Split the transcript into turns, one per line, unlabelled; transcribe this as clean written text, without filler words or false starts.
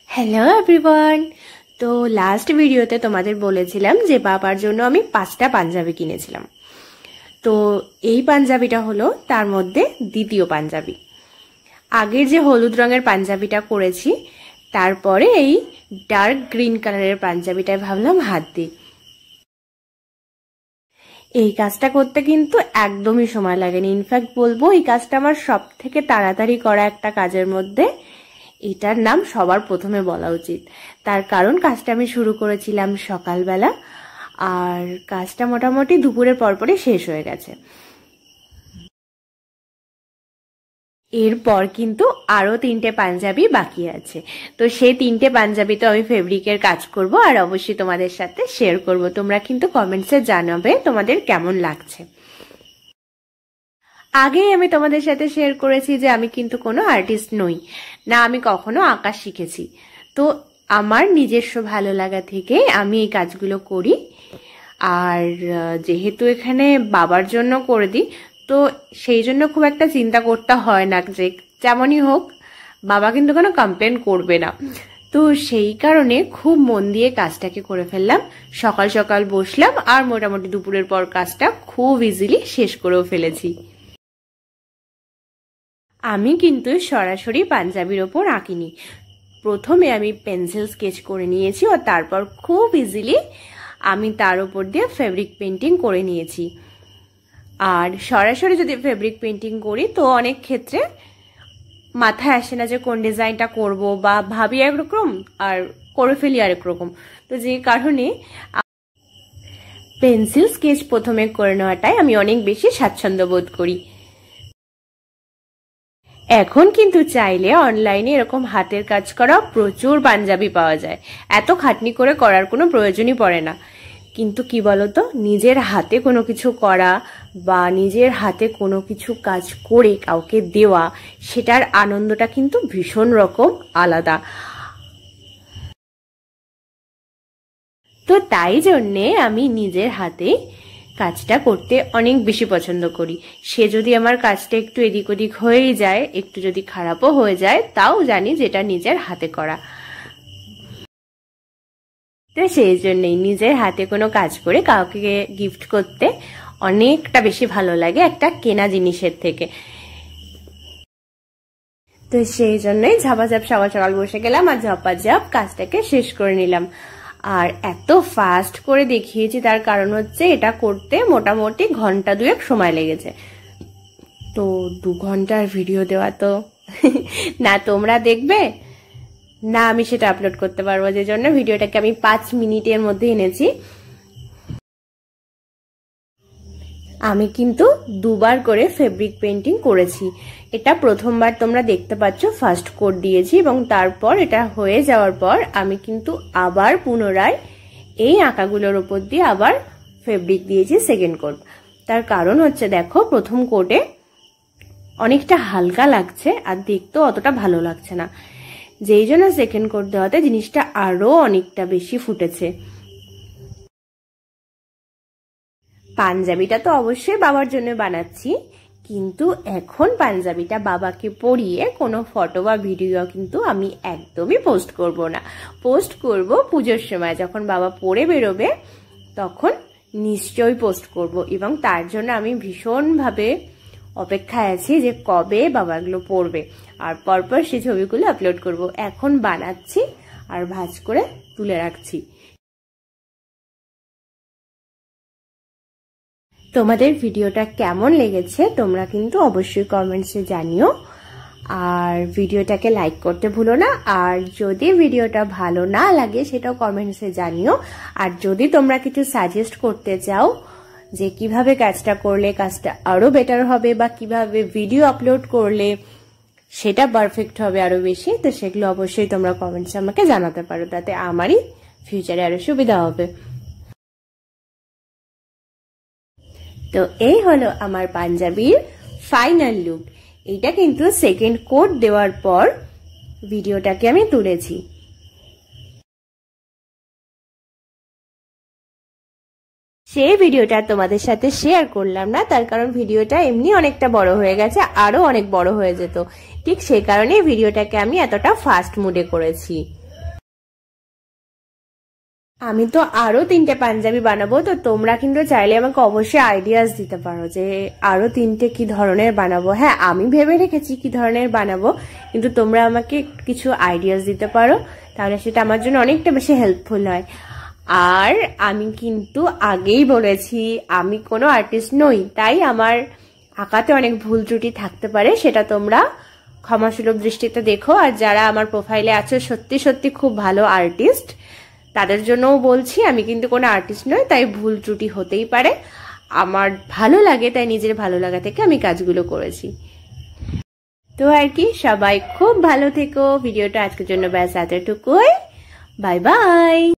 Hello everyone. তো last ভিডিওতে তোমাদের বলেছিলাম যে বাবার জন্য আমি 5টা পাঞ্জাবি কিনেছিলাম। তো এই পাঞ্জাবিটা হলো তার মধ্যে দ্বিতীয় পাঞ্জাবি। আগের যে হলুদ রঙের পাঞ্জাবিটা করেছি, তারপরে এই ডার্ক গ্রিন কালারের পাঞ্জাবিটায় ভাবলাম হাত দিই। এই কাজটা করতে কিন্তু একদমই সময় লাগেনি। ইনফ্যাক্ট বলবো এই কাজটা আমার সব থেকে তাড়াতাড়ি করা একটা কাজের মধ্যে এটার নাম সবার প্রথমে বলা উচিত। তার কারণ কাজটা আমি শুরু করেছিলাম সকালবেলা, আর কাজটা মোটামুটি দুপুরের পরপরই শেষ হয়ে গেছে। এরপর কিন্তু আরো 3টে পাঞ্জাবি বাকি আছে। তো সেই 3টে পাঞ্জাবি তো আমি ফেব্রিকের কাজ করব, আর অবশ্যই তোমাদের সাথে শেয়ার করব। তোমরা কিন্তু কমেন্টসে জানাবে তোমাদের কেমন লাগছে। আগেই আমি তোমাদের সাথে শেয়ার করেছি যে আমি কিন্তু কোনো আর্টিস্ট নই, না আমি কখনো আঁকা শিখেছি। তো আমার নিজস্ব ভালো লাগা থেকে আমি এই কাজগুলো করি। আর যেহেতু এখানে বাবার জন্য করে দিই, তো সেই জন্য খুব একটা চিন্তা করতে হয় না যে যেমনই হোক বাবা কিন্তু কোনো কমপ্লেন করবে না। তো সেই কারণে খুব মন দিয়ে কাজটাকে করে ফেললাম। সকাল সকাল বসলাম আর মোটামুটি দুপুরের পর কাজটা খুব ইজিলি শেষ করেও ফেলেছি। আমি কিন্তু সরাসরি পাঞ্জাবির ওপর আঁকিনি। প্রথমে আমি পেন্সিল স্কেচ করে নিয়েছি, আর তারপর খুব ইজিলি আমি তার উপর দিয়ে ফেব্রিক পেন্টিং করে নিয়েছি। আর সরাসরি যদি ফেব্রিক পেন্টিং করি তো অনেক ক্ষেত্রে মাথায় আসে না যে কোন ডিজাইনটা করব, বা ভাবি একরকম আর করে ফেলি আরেক রকম। তো যে কারণে পেন্সিল স্কেচ প্রথমে করে নেওয়াটাই আমি অনেক বেশি স্বাচ্ছন্দ্য বোধ করি। এখন কিন্তু চাইলে অনলাইনে এরকম হাতের কাজ করা প্রচুর পাঞ্জাবি পাওয়া যায়, এত খাটনি করে করার কোনো প্রয়োজনই পড়ে না। কিন্তু কি বলতো, নিজের হাতে কোনো কিছু করা বা নিজের হাতে কোনো কিছু কাজ করে কাউকে দেওয়া, সেটার আনন্দটা কিন্তু ভীষণ রকম আলাদা। তো তাই জন্যে আমি নিজের হাতে কাজটা করতে অনেক বেশি পছন্দ করি। সে যদি আমার কাজটা একটু এদিক ওদিক হয়েই যায়, একটু যদি খারাপও হয়ে যায়, তাও জানি যেটা নিজের হাতে করা। তো সেই জন্যই নিজের হাতে কোনো কাজ করে কাউকে গিফট করতে অনেকটা বেশি ভালো লাগে একটা কেনা জিনিসের থেকে। তো সেই জন্যই ঝাপাঝাপ সকাল সকাল বসে গেলাম আর ঝপাঝাপ কাজটাকে শেষ করে নিলাম। আর এত ফাস্ট করে দেখিয়েছি তার কারণ হচ্ছে এটা করতে মোটামুটি ঘন্টা 2 সময় লেগেছে। তো 2 ঘন্টার ভিডিও দেওয়া তো না তোমরা দেখবে না আমি সেটা আপলোড করতে পারবো, যে জন্য ভিডিওটাকে আমি 5 মিনিটের মধ্যে এনেছি। আমি কিন্তু 2বার করে ফেব্রিক পেন্টিং করেছি। এটা প্রথমবার তোমরা দেখতে পাচ্ছ ফার্স্ট কোট দিয়েছি, এবং তারপর এটা হয়ে যাওয়ার পর আমি কিন্তু আবার পুনরায় এই আঁকাগুলোর উপর দিয়ে আবার ফেব্রিক দিয়েছি সেকেন্ড কোট। তার কারণ হচ্ছে দেখো, প্রথম কোটে অনেকটা হালকা লাগছে আর দেখতেও অতটা ভালো লাগছে না, যেই জন্য সেকেন্ড কোট দেওয়াতে জিনিসটা আরো অনেকটা বেশি ফুটেছে। পাঞ্জাবিটা তো অবশ্যই বাবার জন্য বানাচ্ছি, কিন্তু এখন পাঞ্জাবিটা বাবাকে পরিয়ে কোনো ফটো বা ভিডিও কিন্তু আমি একদমই পোস্ট করব না। পোস্ট করব পুজোর সময়, যখন বাবা পরে বেরোবে তখন নিশ্চয়ই পোস্ট করব। এবং তার জন্য আমি ভীষণভাবে অপেক্ষায় আছি যে কবে বাবা এগুলো পরবে, আর পরপর সেই ছবিগুলো আপলোড করব। এখন বানাচ্ছি আর ভাঁজ করে তুলে রাখছি। তোমাদের ভিডিওটা কেমন লেগেছে তোমরা কিন্তু অবশ্যই কমেন্টসে জানিও, আর ভিডিওটাকে লাইক করতে ভুলো না। আর যদি ভিডিওটা ভালো না লাগে সেটাও কমেন্টসে জানিও। আর যদি তোমরা কিছু সাজেস্ট করতে চাও যে কিভাবে কাজটা করলে কাজটা আরো বেটার হবে, বা কিভাবে ভিডিও আপলোড করলে সেটা পারফেক্ট হবে আরো বেশি, তো সেগুলো অবশ্যই তোমরা কমেন্টসে আমাকে জানাতে পারো, তাতে আমারই ফিউচারে আরো সুবিধা হবে। তো এই হলো আমার পাঞ্জাবির ফাইনাল লুক। এটা কিন্তু সেকেন্ড কোট দেওয়ার পর ভিডিওটাকে আমি তুলেছি। সেই ভিডিওটা তোমাদের সাথে শেয়ার করলাম না, তার কারণ ভিডিওটা এমনি অনেকটা বড় হয়ে গেছে, আরো অনেক বড় হয়ে যেত। ঠিক সেই কারণে ভিডিওটাকে আমি এতটা ফাস্ট মুডে করেছি। আমি তো আরো 3টে পাঞ্জাবি বানাবো, তো তোমরা কিন্তু চাইলে আমাকে অবশ্যই আইডিয়াস দিতে পারো যে আরো 3টে কি ধরনের বানাবো। হ্যাঁ, আমি ভেবে রেখেছি কি ধরনের বানাবো, কিন্তু তোমরা আমাকে কিছু আইডিয়াস দিতে পারো, তাহলে সেটা আমার জন্য অনেকটা বেশি হেল্পফুল হয়। আর আমি কিন্তু আগেই বলেছি আমি কোনো আর্টিস্ট নই, তাই আমার আঁকাতে অনেক ভুল ত্রুটি থাকতে পারে, সেটা তোমরা ক্ষমাসুলভ দৃষ্টিতে দেখো। আর যারা আমার প্রোফাইলে আছে সত্যি সত্যি খুব ভালো আর্টিস্ট, তাদের জন্যও বলছি আমি কিন্তু কোনো আর্টিস্ট নই, তাই ভুল ত্রুটি হতেই পারে। আমার ভালো লাগে, তাই নিজের ভালো লাগা থেকে আমি কাজগুলো করেছি। তো আর কি, সবাই খুব ভালো থেকো। ভিডিওটা আজকের জন্য ব্যাস এতটুকুই। Bye bye.